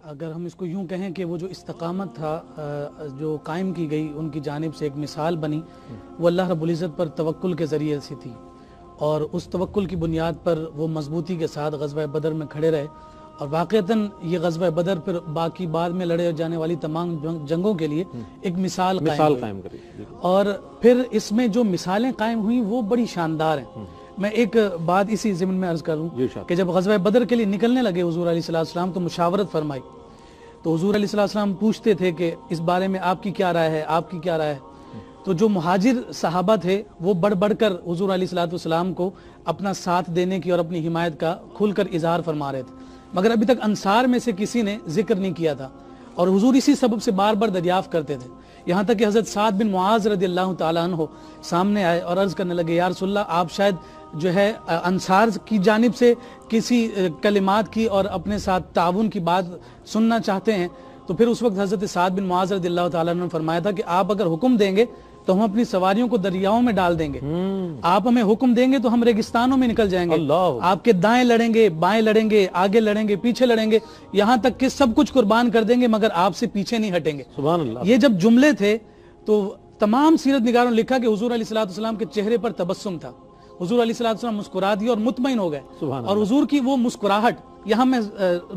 اگر ہم اس کو یوں کہیں کہ وہ جو استقامت تھا جو قائم کی گئی ان کی جانب سے ایک مثال بنی، وہ اللہ رب العزت پر توکل کے ذریعے سے تھی، اور اس توکل کی بنیاد پر وہ مضبوطی کے ساتھ غزوہ بدر میں کھڑے رہے، اور واقعتاً یہ غزوہ بدر پھر باقی بعد میں لڑے جانے والی تمام جنگوں کے لیے ایک مثال قائم کری، اور پھر اس میں جو مثالیں قائم ہوئیں وہ بڑی شاندار ہیں۔ میں ایک بات اسی ضمن میں عرض کروں کہ جب غزوہ بدر کے لیے نکلنے لگے حضور علیہ السلام تو مشاورت فرمائی، تو حضور علیہ السلام پوچھتے تھے کہ اس بارے میں آپ کی کیا رائے ہے، آپ کی کیا رائے ہے؟ تو جو مہاجر صحابہ تھے وہ بڑھ بڑھ کر حضور علیہ السلام کو اپنا ساتھ دینے کی اور اپنی حمایت کا کھل کر اظہار فرما رہے تھے، مگر ابھی تک انصار میں سے کسی نے ذکر نہیں کیا تھا، اور حضور اسی سبب سے بار بار دریافت کرتے تھے، یہاں تک کہ حضرت سعد بن معاذ رضی اللہ تعالیٰ عنہ سامنے آئے اور عرض کرنے لگے، یا رسول اللہ آپ شاید جو ہے انصار کی جانب سے کسی کلمات کی اور اپنے ساتھ تعاون کی بات سننا چاہتے ہیں؟ تو پھر اس وقت حضرت سعد بن معاذ رضی اللہ تعالیٰ عنہ نے فرمایا تھا کہ آپ اگر حکم دیں گے تو ہم اپنی سواریوں کو دریاؤں میں ڈال دیں گے، آپ ہمیں حکم دیں گے تو ہم ریگستانوں میں نکل جائیں گے، آپ کے دائیں لڑیں گے، بائیں لڑیں گے، آگے لڑیں گے، پیچھے لڑیں گے، یہاں تک کہ سب کچھ قربان کر دیں گے مگر آپ سے پیچھے نہیں ہٹیں گے۔ سبحان اللہ۔ یہ جب جملے تھے تو تمام سیرت نگاروں نے لکھا کہ حضور علیہ السلام کے چہرے پر تبسم تھا، حضور علیہ السلام مسکرا دیا اور مطمئن ہو گئے، اور حضور کی وہ مسکراہٹ، یہاں میں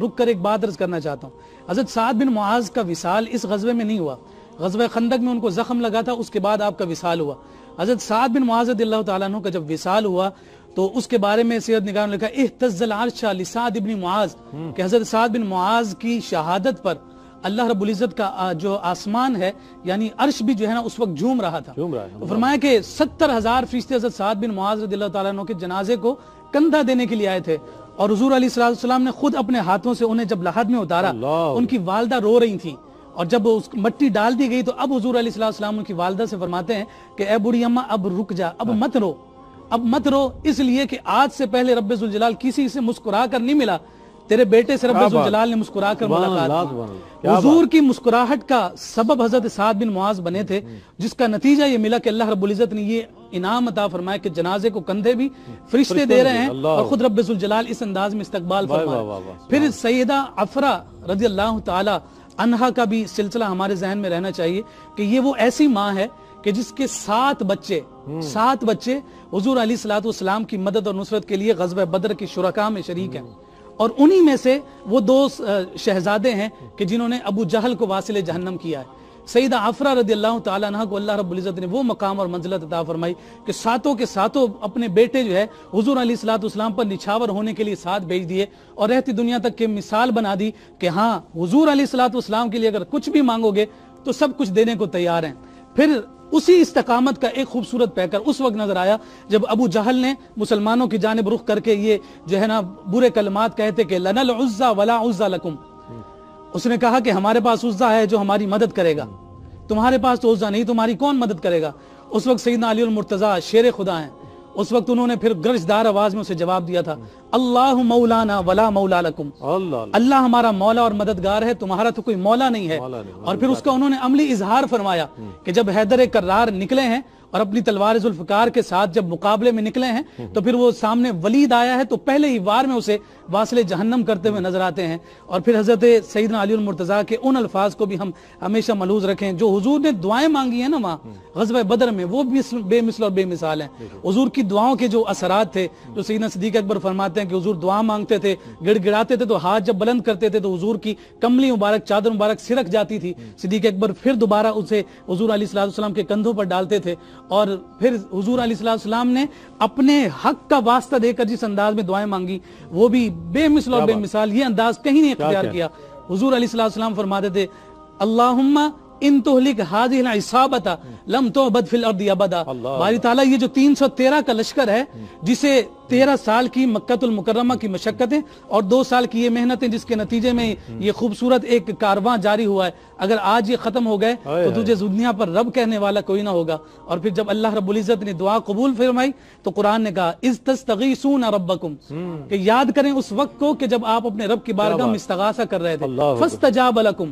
رک کر ایک بات عرض کرنا چاہتا ہوں، حضرت سعد بن معاذ کا وصال اس غزوے میں نہیں ہوا، غزوہ خندق میں ان کو زخم لگا تھا، اس کے بعد آپ کا وصال ہوا۔ حضرت سعد بن معاذ رضی اللہ تعالیٰ عنہ کا جب وصال ہوا تو اس کے بارے میں سیرت نگاروں نے لکھا اہتز العرش لسعد بن معاذ، کہ حضرت سعد بن معاذ کی شہادت پر اللہ رب العزت کا جو آسمان ہے یعنی عرش بھی جو ہے نا اس وقت جھوم رہا تھا۔ فرمایا کہ 70,000 فرشتے حضرت سعد بن معاذ رضی اللہ تعالیٰ عنہ کے جنازے کو کندھا دینے کے لیے آئے تھے، اور حضور علیہ السلام نے خود اپنے ہاتھوں سے انہیں جب لحد میں اتارا، ان کی والدہ رو رہی تھیں، اور جب اس مٹی ڈال دی گئی تو اب حضور علیہ السلام ان کی والدہ سے فرماتے ہیں کہ اے بوڑھی اماں اب رک جا، اب مت رو، اب مت رو، اس لیے کہ آج سے پہلے رب ذوالجلال کسی سے مسکرا کر نہیں ملا، تیرے بیٹے سے رب ذوالجلال نے مسکرا کر ملاقات کی۔ حضور کی مسکراہٹ کا سبب حضرت سعد بن معاذ بنے تھے، جس کا نتیجہ یہ ملا کہ اللہ رب العزت نے یہ انعام عطا فرمایا کہ جنازے کو کندھے بھی فرشتے دے رہے ہیں اور خود رب ذوالجلال اس انداز میں استقبال فرمایا۔ پھر سیدہ عفرہ رضی اللہ تعالی عنہا کا بھی سلسلہ ہمارے ذہن میں رہنا چاہیے کہ یہ وہ ایسی ماں ہے کہ جس کے 7 بچے حضور علیہ السلام کی مدد اور نصرت کے لیے غزوہ بدر کی شرکاء میں شریک ہیں، اور انہی میں سے وہ 2 شہزادے ہیں کہ جنہوں نے ابو جہل کو واصل جہنم کیا ہے۔ سیدہ عفرہ رضی اللہ تعالیٰ عنہ کو اللہ رب العزت نے وہ مقام اور منزلت عطا فرمائی کہ 7 کے 7 اپنے بیٹے جو ہے حضور علیہ السلام پر نچھاور ہونے کے لیے ساتھ بھیج دیے، اور رہتی دنیا تک کے مثال بنا دی کہ ہاں حضور علیہ السلام کے لیے اگر کچھ بھی مانگو گے تو سب کچھ دینے کو تیار ہیں۔ پھر اسی استقامت کا ایک خوبصورت پیکر اس وقت نظر آیا جب ابو جہل نے مسلمانوں کی جانب رخ کر کے یہ جو ہے نا برے کلمات کہتے کہ لنا العزا ولا عزا لکم، اس نے کہا کہ ہمارے پاس عزا ہے جو ہماری مدد کرے گا، تمہارے پاس تو عزا نہیں، تمہاری کون مدد کرے گا؟ اس وقت سیدنا علی المرتضیٰ شیر خدا ہیں، اس وقت انہوں نے پھر گرجدار آواز میں اسے جواب دیا تھا، اللہ مولانا ولا مولا لکم، اللہ ہمارا مولا اور مددگار ہے، تمہارا تو کوئی مولا نہیں ہے۔ اور پھر اس کا انہوں نے عملی اظہار فرمایا کہ جب حیدر کرار نکلے ہیں اور اپنی تلوار ذوالفقار کے ساتھ جب مقابلے میں نکلے ہیں تو پھر وہ سامنے ولید آیا ہے تو پہلے ہی وار میں اسے واصل جہنم کرتے ہوئے نظر آتے ہیں۔ اور پھر حضرت سیدنا علی المرتضیٰ کے ان الفاظ کو بھی ہم ہمیشہ ملحوظ رکھیں جو حضور نے دعائیں مانگی ہیں نا وہاں غزوہ بدر میں، وہ بے مثل اور بے مثال ہیں۔ حضور کی دعاؤں کے جو اثرات تھے، جو سیدنا صدیق اکبر فرماتے ہیں کہ حضور دعا مانگتے تھے، گڑ گڑاتے تھے تو ہاتھ جب بلند کرتے تھے تو حضور کی کملی مبارک، چادر مبارک سرک جاتی تھی، صدیق اکبر پھر دوبارہ اسے حضور علیہ السلام کے کندھوں پر ڈالتے تھے، اور پھر حضور علیہ السلام نے اپنے حق کا واسطہ دے کر جس انداز میں دعائیں مانگی وہ بھی بے مثل اور بے مثال، یہ انداز کہیں نہیں اختیار کیا۔ حضور علیہ السلام فرماتے تھے اللہم ان تہلک ہذہ العصابۃ لم تعبد فی الارض ابدا، باری تعالیٰ یہ جو 313 کا لشکر ہے جسے 13 سال کی مکۃ المکرمہ کی مشقتیں اور 2 سال کی یہ محنتیں جس کے نتیجے میں یہ خوبصورت ایک کارواں جاری ہوا ہے، اگر آج یہ ختم ہو گئے تو تجھے دنیا پر رب کہنے والا کوئی نہ ہوگا۔ اور پھر جب اللہ رب العزت نے دعا قبول فرمائی تو قرآن نے کہا اذ تستغیثون ربکم، کہ یاد کریں اس وقت کو کہ جب آپ اپنے رب کی بارگاہ میں استغاثہ کر رہے تھے، فاستجاب لکم،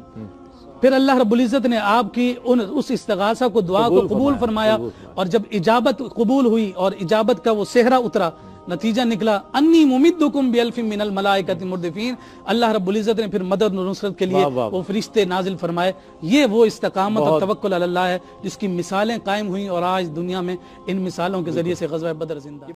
پھر اللہ رب العزت نے آپ کی اس استغاثہ کو، دعا کو قبول فرمایا، اور جب اجابت قبول ہوئی اور اجابت کا وہ صحرا اترا، نتیجہ نکلا انی ممدکم بالف من الملائکۃ مردفین. اللہ رب العزت نے پھر مدد و نصرت کے لیے وہ فرشتے نازل فرمائے. یہ وہ استقامت اور توکل علی اللہ ہے جس کی مثالیں قائم ہوئیں اور آج دنیا میں ان مثالوں کے ذریعے سے غزوہ بدر زندہ.